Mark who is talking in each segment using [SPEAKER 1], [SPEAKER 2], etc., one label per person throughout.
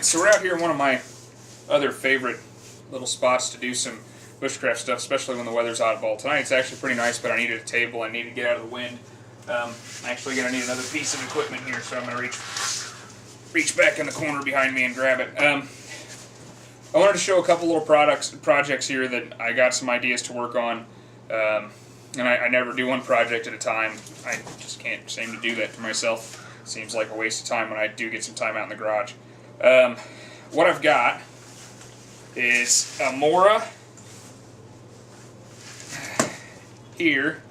[SPEAKER 1] Alright, so we're out here in one of my other favorite little spots to do some bushcraft stuff, especially when the weather's oddball. Tonight it's actually pretty nice, but I needed a table. I need to get out of the wind. I'm actually going to need another piece of equipment here, so I'm going to reach back in the corner behind me and grab it. I wanted to show a couple little projects here that I got some ideas to work on. And I never do one project at a time. I just can't seem to do that to myself. Seems like a waste of time when I do get some time out in the garage. What I've got is a Mora here,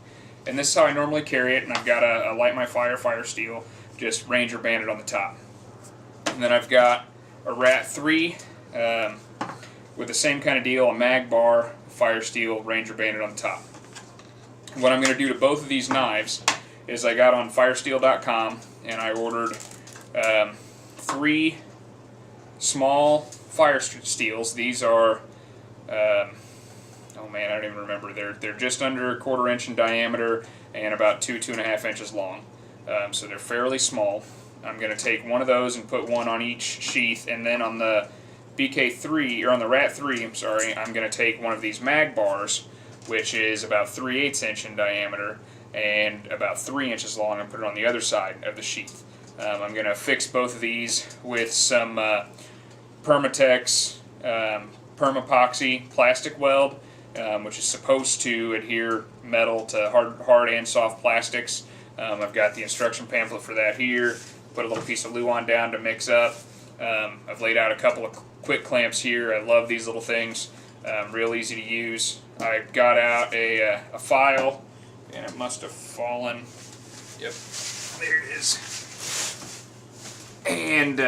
[SPEAKER 1] and this is how I normally carry it, and I've got a Light My Fire steel, just Ranger banded on the top. And then I've got a Rat 3 with the same kind of deal, a Mag Bar, Fire Steel, Ranger banded on the top. What I'm going to do to both of these knives is I got on firesteel.com and I ordered 3 small fire steels. These are, oh man, I don't even remember. They're just under 1/4 inch in diameter and about 2.5 inches long. So they're fairly small. I'm going to take one of those and put one on each sheath, and then on the BK3, or on the Rat 3, I'm sorry, I'm going to take one of these Mag Bars, which is about 3/8 inch in diameter and about 3 inches long, and put it on the other side of the sheath. I'm going to fix both of these with some Permatex Permapoxy plastic weld, which is supposed to adhere metal to hard and soft plastics. I've got the instruction pamphlet for that here. Put a little piece of Luan down to mix up. I've laid out a couple of quick clamps here. I love these little things. Real easy to use. I got out a file, and it must have fallen. Yep, there it is. And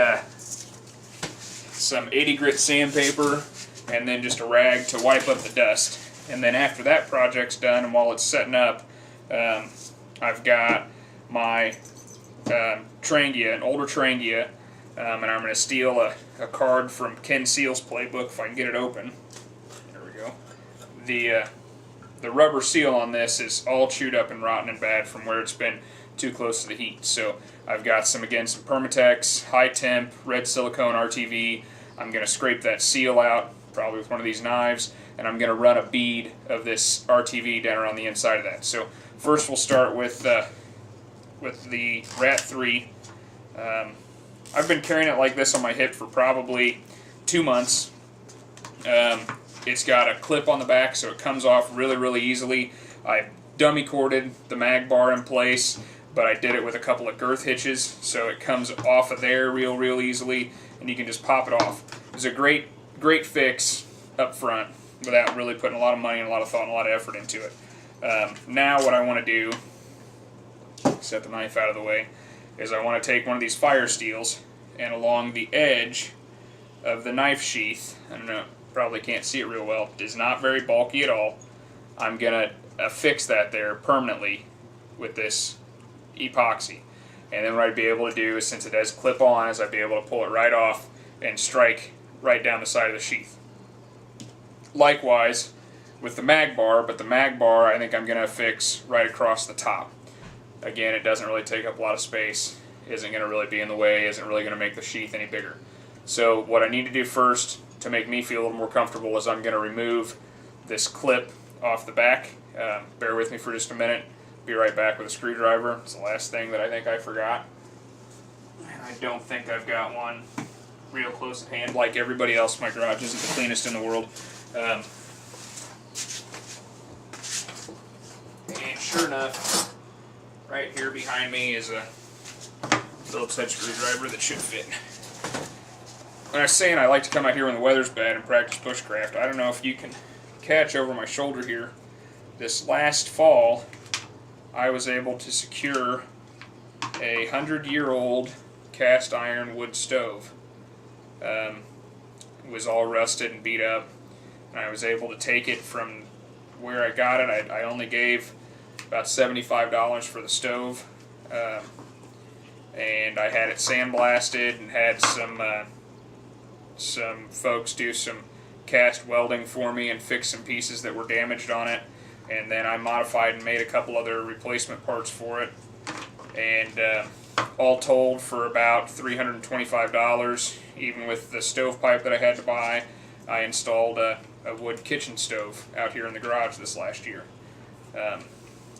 [SPEAKER 1] some 80 grit sandpaper, and then just a rag to wipe up the dust. And then after that project's done, and while it's setting up, I've got my Trangia, an older Trangia, and I'm going to steal a card from Ken Seal's playbook if I can get it open. There we go. The rubber seal on this is all chewed up and rotten and bad from where it's been too close to the heat. So I've got some Permatex high temp red silicone RTV. I'm going to scrape that seal out, probably with one of these knives, and I'm going to run a bead of this RTV down around the inside of that. So first we'll start with the Rat 3. I've been carrying it like this on my hip for probably 2 months. It's got a clip on the back, so it comes off really easily. I dummy corded the Mag Bar in place, but I did it with a couple of girth hitches, so it comes off of there real easily, and you can just pop it off. It's a great fix up front without really putting a lot of money and a lot of thought and a lot of effort into it. Now what I want to do, set the knife out of the way, is I want to take one of these fire steels, and along the edge of the knife sheath, I don't know, probably can't see it real well, it is not very bulky at all, I'm going to affix that there permanently with this epoxy. And then what I'd be able to do is, since it does clip on, is I'd be able to pull it right off and strike right down the side of the sheath. Likewise with the Mag Bar, but the Mag Bar I think I'm going to affix right across the top. Again, it doesn't really take up a lot of space, isn't going to really be in the way, isn't really going to make the sheath any bigger. So what I need to do first to make me feel a little more comfortable is I'm going to remove this clip off the back. Bear with me for just a minute. Be right back with a screwdriver. It's the last thing that I think I forgot. And I don't think I've got one real close at hand. Like everybody else, my garage isn't the cleanest in the world. And sure enough, right here behind me is a Phillips head screwdriver that should fit. When I was saying I like to come out here when the weather's bad and practice bushcraft, I don't know if you can catch over my shoulder here. This last fall, I was able to secure a 100-year-old cast iron wood stove. It was all rusted and beat up, and I was able to take it from where I got it. I only gave about $75 for the stove, and I had it sandblasted and had some folks do some cast welding for me and fix some pieces that were damaged on it, and then I modified and made a couple other replacement parts for it, and all told for about $325 even with the stovepipe that I had to buy. I installed a wood kitchen stove out here in the garage this last year.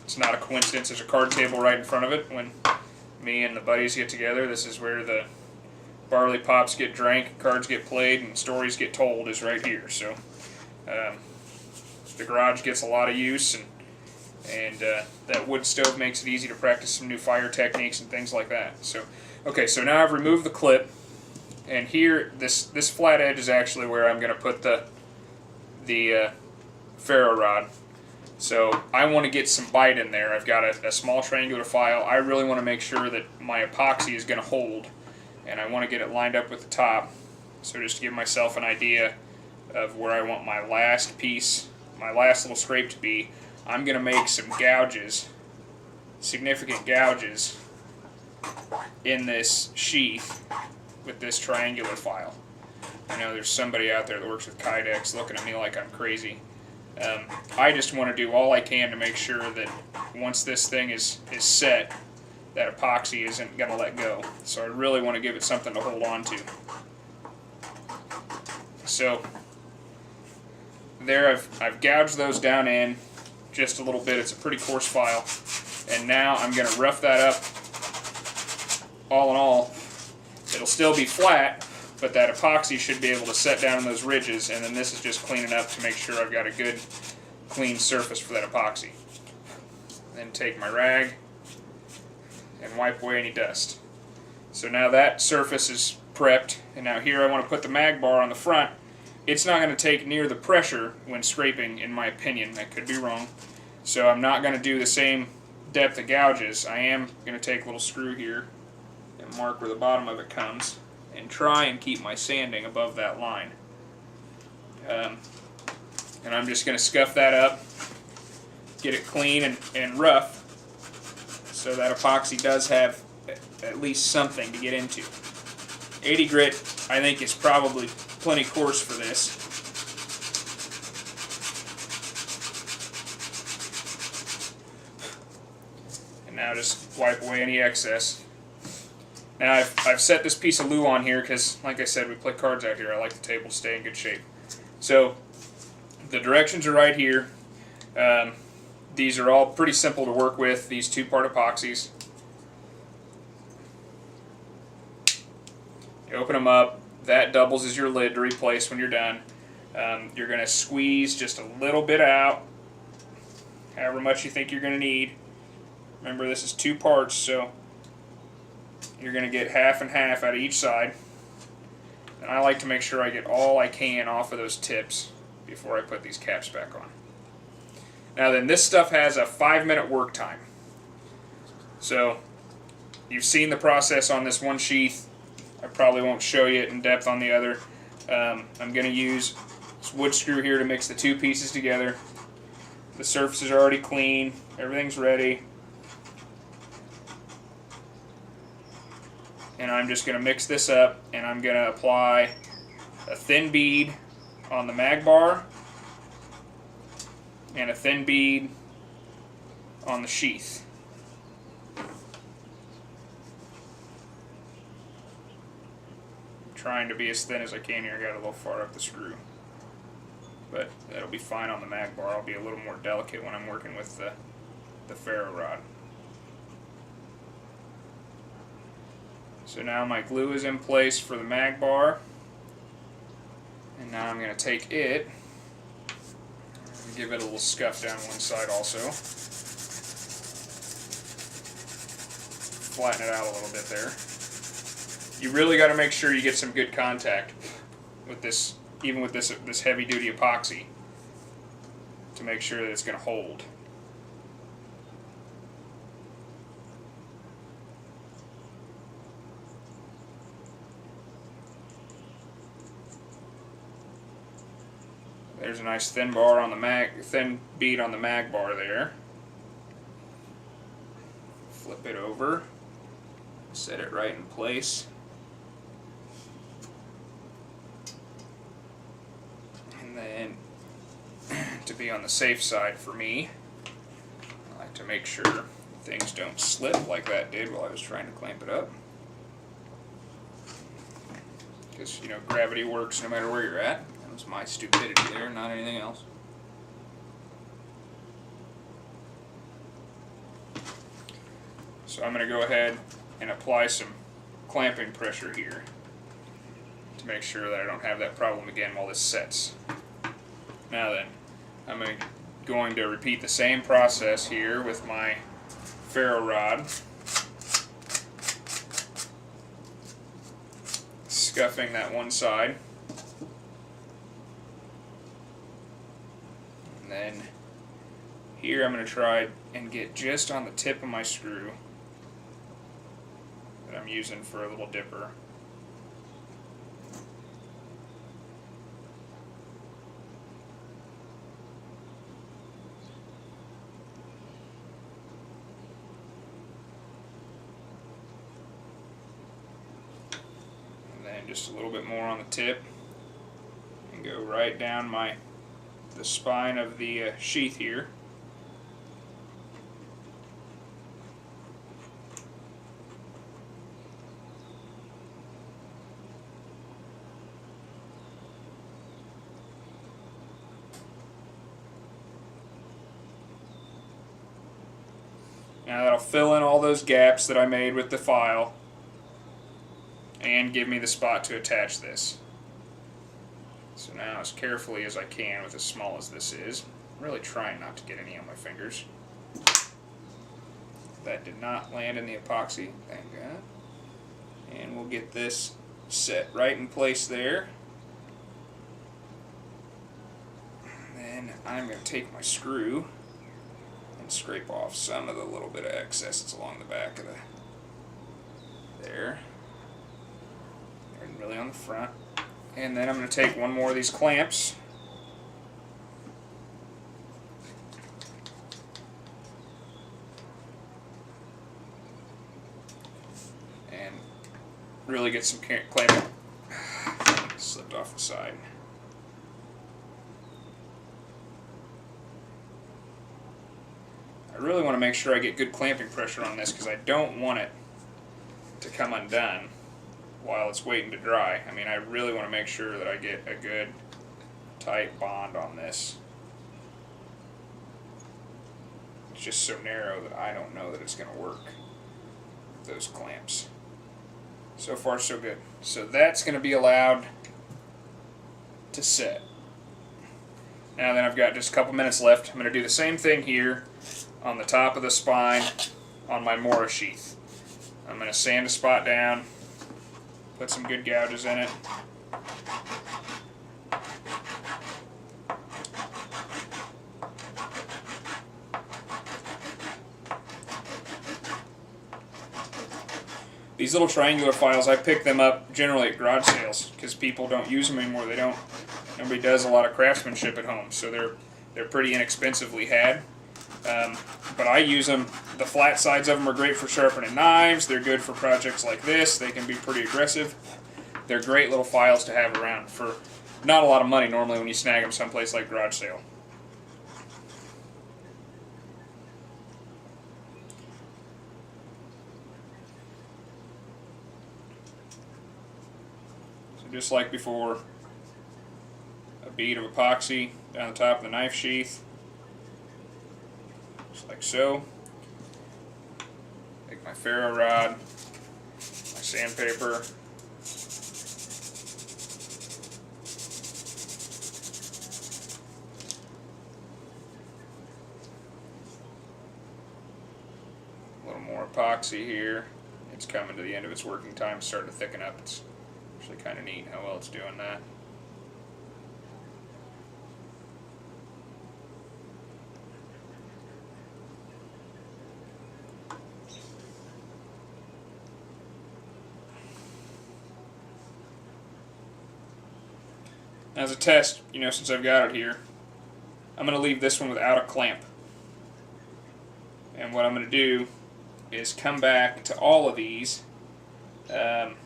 [SPEAKER 1] It's not a coincidence there's a card table right in front of it. When me and the buddies get together, this is where the barley pops get drank, cards get played, and stories get told, is right here. So the garage gets a lot of use, and that wood stove makes it easy to practice some new fire techniques and things like that. So, okay, so now I've removed the clip, and here, this flat edge is actually where I'm going to put the ferro rod. So I want to get some bite in there. I've got a small triangular file. I really want to make sure that my epoxy is going to hold, and I want to get it lined up with the top. So just to give myself an idea of where I want my last piece, my last little scrape to be, I'm going to make some gouges, significant gouges, in this sheath with this triangular file. I know there's somebody out there that works with Kydex looking at me like I'm crazy. I just want to do all I can to make sure that once this thing is set, that epoxy isn't going to let go. So I really want to give it something to hold on to. So there I've gouged those down in just a little bit. It's a pretty coarse file. And now I'm going to rough that up. All in all, it'll still be flat, but that epoxy should be able to set down in those ridges, and then this is just cleaning up to make sure I've got a good clean surface for that epoxy. Then take my rag and wipe away any dust. So now that surface is prepped, and now here I want to put the mag bar on the front. It's not going to take near the pressure when scraping, in my opinion. I could be wrong. So I'm not going to do the same depth of gouges. I am going to take a little screw here and mark where the bottom of it comes, and try and keep my sanding above that line. And I'm just going to scuff that up, get it clean and rough, so that epoxy does have at least something to get into. 80 grit, I think, is probably plenty coarse for this. And now just wipe away any excess. Now I've set this piece of glue on here because, like I said, we play cards out here. I like the table to stay in good shape. So the directions are right here. These are all pretty simple to work with, these two-part epoxies. You open them up. That doubles as your lid to replace when you're done. You're going to squeeze just a little bit out, however much you think you're going to need. Remember, this is two parts, so you're going to get half and half out of each side. And I like to make sure I get all I can off of those tips before I put these caps back on. Now then, this stuff has a 5-minute work time. So you've seen the process on this one sheath. I probably won't show you it in depth on the other. I'm going to use this wood screw here to mix the two pieces together. The surface is already clean. Everything's ready. And I'm just going to mix this up, and I'm going to apply a thin bead on the mag bar and a thin bead on the sheath. I'm trying to be as thin as I can here. I got a little far up the screw, but that'll be fine on the mag bar. I'll be a little more delicate when I'm working with the ferro rod. So now my glue is in place for the mag bar, and now I'm going to take it and give it a little scuff down one side also. Flatten it out a little bit there. You really got to make sure you get some good contact with this, even with this heavy duty epoxy, to make sure that it's going to hold. There's a nice thin bead on the mag bar there. Flip it over, set it right in place, and then to be on the safe side for me, I like to make sure things don't slip like that did while I was trying to clamp it up, because, you know, gravity works no matter where you're at. That was my stupidity there, not anything else. So I'm going to go ahead and apply some clamping pressure here to make sure that I don't have that problem again while this sets. Now then, I'm going to repeat the same process here with my ferro rod, scuffing that one side, and then here I'm going to try and get just on the tip of my screw that I'm using for a little dipper. And then just a little bit more on the tip, and go right down the spine of the sheath here. Now that'll fill in all those gaps that I made with the file and give me the spot to attach this. So now, as carefully as I can with as small as this is, I'm really trying not to get any on my fingers. That did not land in the epoxy, thank God. And we'll get this set right in place there. And then I'm going to take my screw and scrape off some of the little bit of excess that's along the back of there, and really on the front. And then I'm going to take one more of these clamps and really get some clamping. Slipped off the side. I really want to make sure I get good clamping pressure on this because I don't want it to come undone while it's waiting to dry. I mean, I really want to make sure that I get a good tight bond on this. It's just so narrow that I don't know that it's going to work with those clamps. So far so good. So that's going to be allowed to set. Now then, I've got just a couple minutes left. I'm going to do the same thing here on the top of the spine on my Mora sheath. I'm going to sand a spot down, put some good gouges in it. These little triangular files, I pick them up generally at garage sales because people don't use them anymore. Nobody does a lot of craftsmanship at home, so they're pretty inexpensively had. But I use them. The flat sides of them are great for sharpening knives. They're good for projects like this. They can be pretty aggressive. They're great little files to have around for not a lot of money normally when you snag them someplace like garage sale. So just like before, a bead of epoxy down the top of the knife sheath. Just like so. Take my ferro rod, my sandpaper, a little more epoxy here. It's coming to the end of its working time, it's starting to thicken up. It's actually kind of neat how well it's doing that. As a test, since I've got it here, I'm going to leave this one without a clamp. And what I'm going to do is come back to all of these in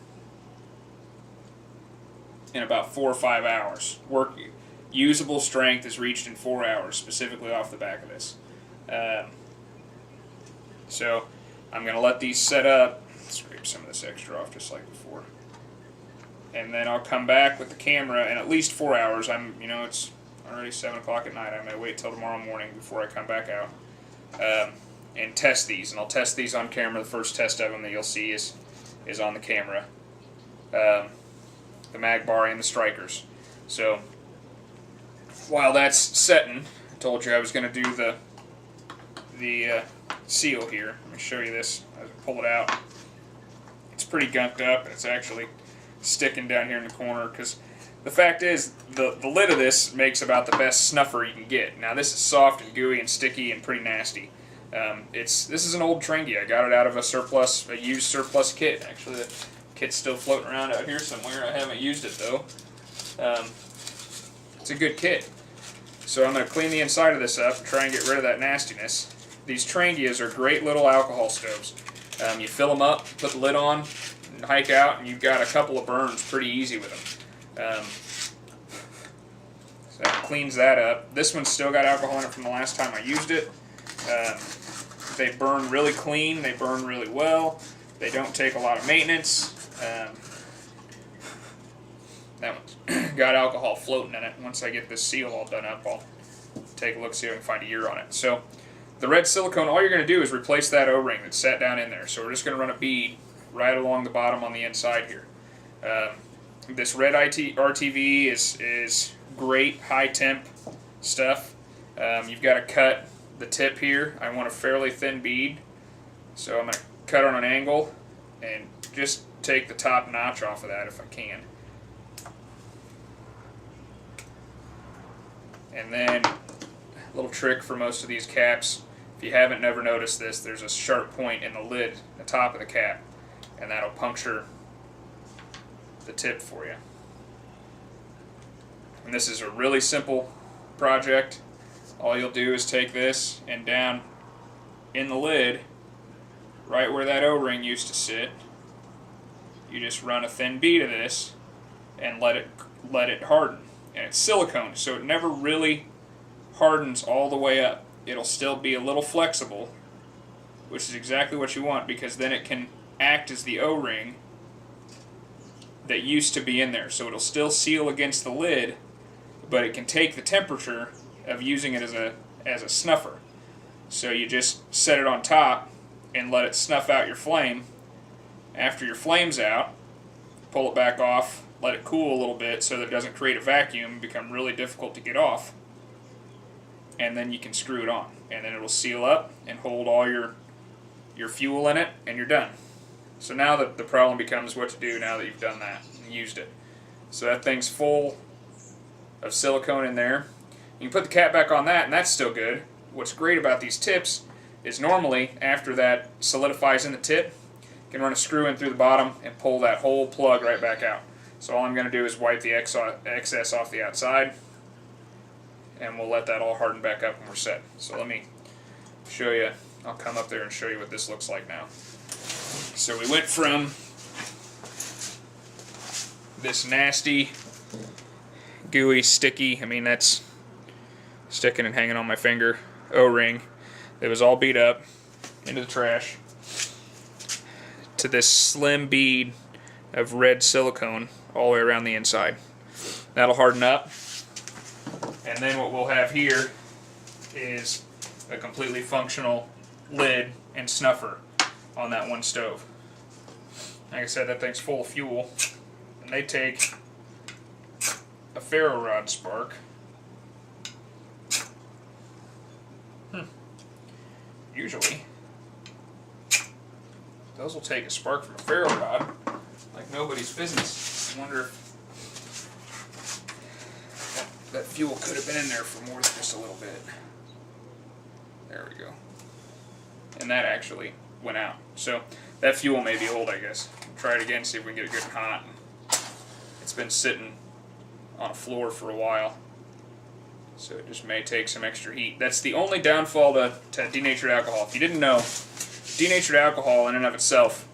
[SPEAKER 1] about 4 or 5 hours. Usable strength is reached in 4 hours, specifically off the back of this. So I'm going to let these set up. Scrape some of this extra off just like before. and then I'll come back with the camera in at least 4 hours. It's already 7 o'clock at night. I may wait till tomorrow morning before I come back out and test these. And I'll test these on camera. The first test of them that you'll see is on the camera. The Mag Bar and the Strikers. So while that's setting, I told you I was going to do the seal here. Let me show you this. I pull it out. It's pretty gunked up. It's actually sticking down here in the corner because the fact is the lid of this makes about the best snuffer you can get. Now this is soft and gooey and sticky and pretty nasty. This is an old Trengy. I got it out of a used surplus kit. Actually, the kit's still floating around out here somewhere. I haven't used it though. It's a good kit. So I'm going to clean the inside of this up and try and get rid of that nastiness. These Trengias are great little alcohol stoves. You fill them up, put the lid on, and hike out, and you've got a couple of burns pretty easy with them. So that cleans that up. This one's still got alcohol in it from the last time I used it. They burn really clean. They burn really well. They don't take a lot of maintenance. That one's got alcohol floating in it. Once I get this seal all done up, I'll take a look, see if I can find a year on it. So the red silicone, all you're going to do is replace that O-ring that's sat down in there. So we're just going to run a bead right along the bottom on the inside here. This red RTV is great high temp stuff. You've got to cut the tip here. I want a fairly thin bead, so I'm going to cut on an angle and just take the top notch off of that if I can. And then a little trick for most of these caps, if you haven't never noticed this, there's a sharp point in the lid, the top of the cap, and that'll puncture the tip for you. And this is a really simple project. All you'll do is take this and down in the lid, right where that O-ring used to sit, you just run a thin bead of this and let it harden. And it's silicone, so it never really hardens all the way up. It'll still be a little flexible, which is exactly what you want, because then it can act as the O-ring that used to be in there. So it'll still seal against the lid, but it can take the temperature of using it as a snuffer. So you just set it on top and let it snuff out your flame. After your flame's out, pull it back off, let it cool a little bit so that it doesn't create a vacuum and become really difficult to get off. And then you can screw it on. And then it'll seal up and hold all your fuel in it, and you're done. So now the problem becomes what to do now that you've done that and used it. So that thing's full of silicone in there. You can put the cap back on that, and that's still good. What's great about these tips is normally after that solidifies in the tip, you can run a screw in through the bottom and pull that whole plug right back out. So all I'm going to do is wipe the excess off the outside, and we'll let that all harden back up when we're set. So let me show you. I'll come up there and show you what this looks like now. So we went from this nasty, gooey, sticky, that's sticking and hanging on my finger, O-ring. It was all beat up into the trash, to this slim bead of red silicone all the way around the inside. That'll harden up, and then what we'll have here is a completely functional lid and snuffer on that one stove. Like I said, that thing's full of fuel, and they take a ferro rod spark. Usually those will take a spark from a ferro rod like nobody's business. I wonder if that fuel could have been in there for more than just a little bit. There we go. And that actually went out. So that fuel may be old, I guess. Try it again, see if we can get it good and hot. It's been sitting on a floor for a while, so it just may take some extra heat. That's the only downfall to denatured alcohol. If you didn't know, denatured alcohol in and of itself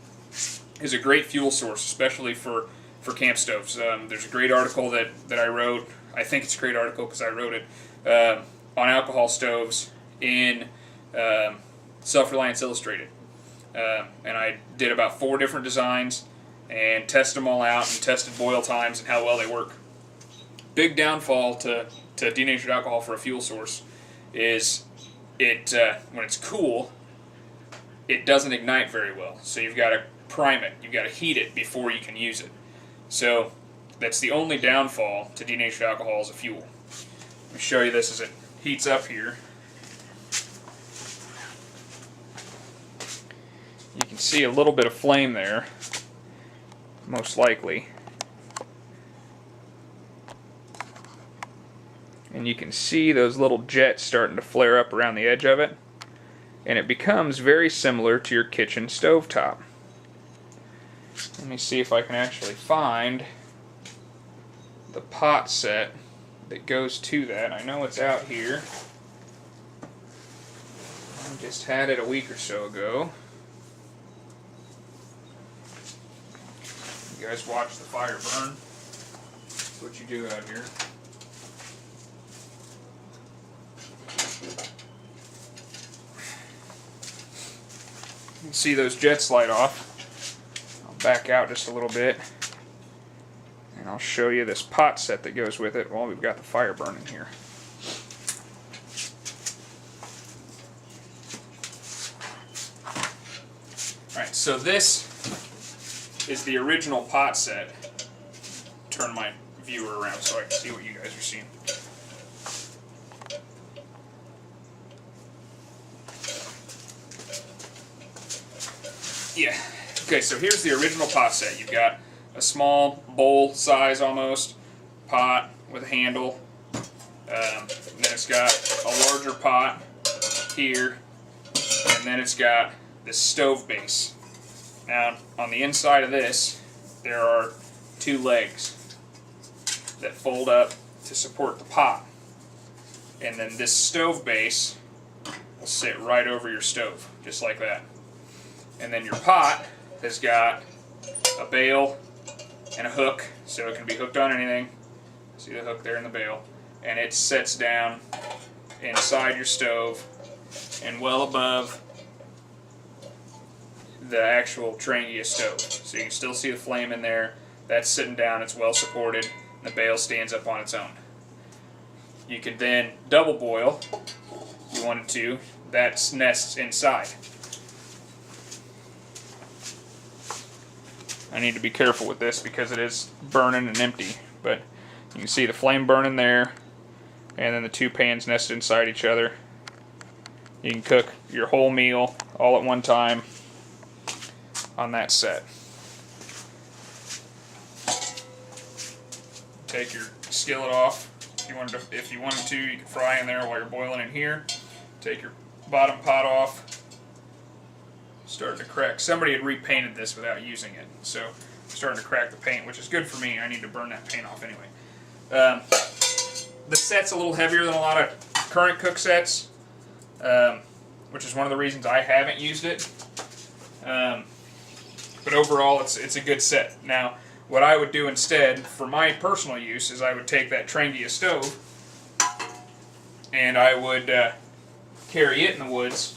[SPEAKER 1] is a great fuel source, especially for camp stoves. There's a great article that I wrote. I think it's a great article because I wrote it on alcohol stoves in Self-Reliance Illustrated. And I did about 4 different designs and tested them all out and tested boil times and how well they work. Big downfall to denatured alcohol for a fuel source is it when it's cool, it doesn't ignite very well. So you've got to prime it, you've got to heat it before you can use it. So that's the only downfall to denatured alcohol as a fuel. Let me show you this as it heats up here. You can see a little bit of flame there, most likely. And you can see those little jets starting to flare up around the edge of it. And it becomes very similar to your kitchen stovetop. Let me see if I can actually find the pot set that goes to that. I know it's out here. I just had it a week or so ago. You guys watch the fire burn. That's what you do out here. You can see those jets light off. I'll back out just a little bit and I'll show you this pot set that goes with it while we've got the fire burning here. Alright, so this is the original pot set. Turn my viewer around so I can see what you guys are seeing. Yeah, okay, so here's the original pot set. You've got a small bowl size almost pot with a handle. Then it's got a larger pot here, and then it's got this stove base. Now, on the inside of this, there are two legs that fold up to support the pot. And then this stove base will sit right over your stove, just like that. And then your pot has got a bail and a hook, so it can be hooked on anything. See the hook there in the bail. And it sets down inside your stove and well above the actual Trangia stove. So you can still see the flame in there. That's sitting down, it's well supported, and the bail stands up on its own. You can then double boil if you wanted to. That nests inside. I need to be careful with this because it is burning and empty, but you can see the flame burning there, and then the two pans nested inside each other. You can cook your whole meal all at one time on that set. Take your skillet off if you wanted to. You can fry in there while you're boiling in here. Take your bottom pot off. Starting to crack. Somebody had repainted this without using it, so I'm starting to crack the paint, which is good for me. I need to burn that paint off anyway. The set's a little heavier than a lot of current cook sets, which is one of the reasons I haven't used it. But overall, it's a good set. Now, what I would do instead, for my personal use, is I would take that Trangia stove and I would carry it in the woods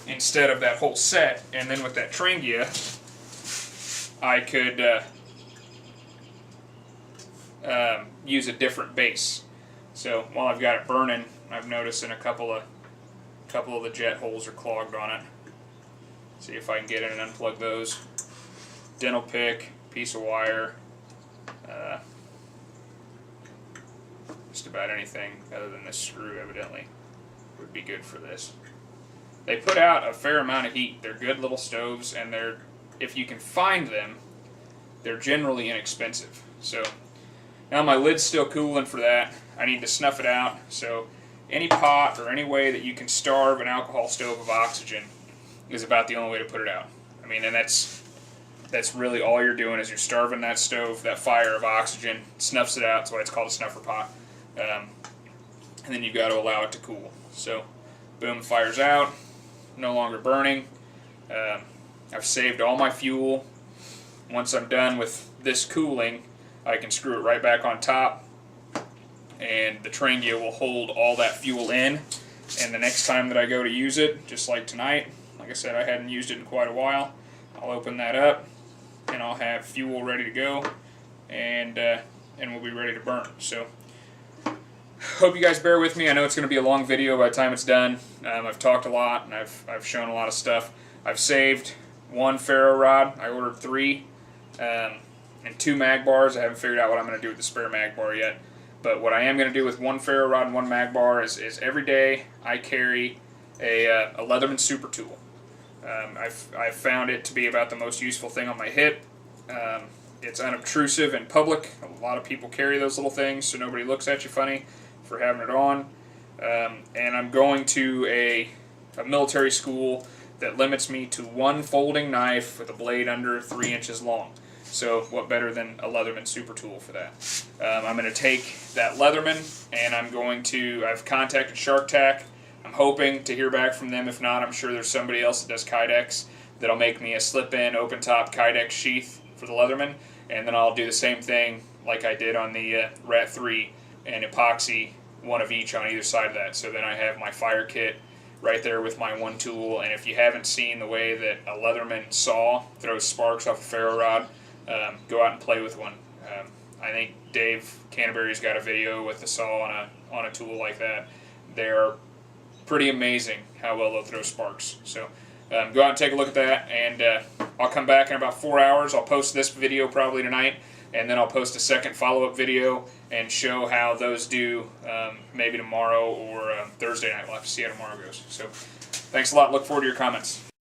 [SPEAKER 1] instead of that whole set, and then with that Trangia, I could use a different base. So while I've got it burning, I've noticed in a couple of the jet holes are clogged on it. See if I can get in and unplug those. Dental pick, piece of wire, just about anything other than this screw evidently would be good for this. They put out a fair amount of heat. They're good little stoves, and if you can find them, they're generally inexpensive. So now my lid's still cooling for that. I need to snuff it out. So any pot or any way that you can starve an alcohol stove of oxygen is about the only way to put it out. I mean, and that's really all you're doing is you're starving that stove, that fire of oxygen, snuffs it out. That's why it's called a snuffer pot. And then you've got to allow it to cool. So boom, fire's out. No longer burning. I've saved all my fuel. Once I'm done with this cooling, I can screw it right back on top, and the Trangia will hold all that fuel in. And the next time that I go to use it, just like tonight, like I said, I hadn't used it in quite a while, I'll open that up, and I'll have fuel ready to go, and we'll be ready to burn. So hope you guys bear with me. I know it's going to be a long video by the time it's done. I've talked a lot, and I've shown a lot of stuff. I've saved one ferro rod. I ordered 3, and 2 mag bars. I haven't figured out what I'm going to do with the spare mag bar yet. But what I am going to do with 1 ferro rod and 1 mag bar is every day I carry a Leatherman super tool. I've found it to be about the most useful thing on my hip. It's unobtrusive in public. A lot of people carry those little things so nobody looks at you funny for having it on. And I'm going to a military school that limits me to 1 folding knife with a blade under 3 inches long. So what better than a Leatherman super tool for that? I'm going to take that Leatherman, and I've contacted Shark Tack. I'm hoping to hear back from them. If not, I'm sure there's somebody else that does Kydex that'll make me a slip-in, open-top Kydex sheath for the Leatherman, and then I'll do the same thing like I did on the Rat 3 and epoxy 1 of each on either side of that. So then I have my fire kit right there with my 1 tool, and if you haven't seen the way that a Leatherman saw throws sparks off a ferro rod, go out and play with one. I think Dave Canterbury's got a video with the saw on a tool like that. They're pretty amazing how well they'll throw sparks. So go out and take a look at that, and I'll come back in about 4 hours. I'll post this video probably tonight, and then I'll post a second follow-up video and show how those do maybe tomorrow or Thursday night. We'll have to see how tomorrow goes. So thanks a lot. Look forward to your comments.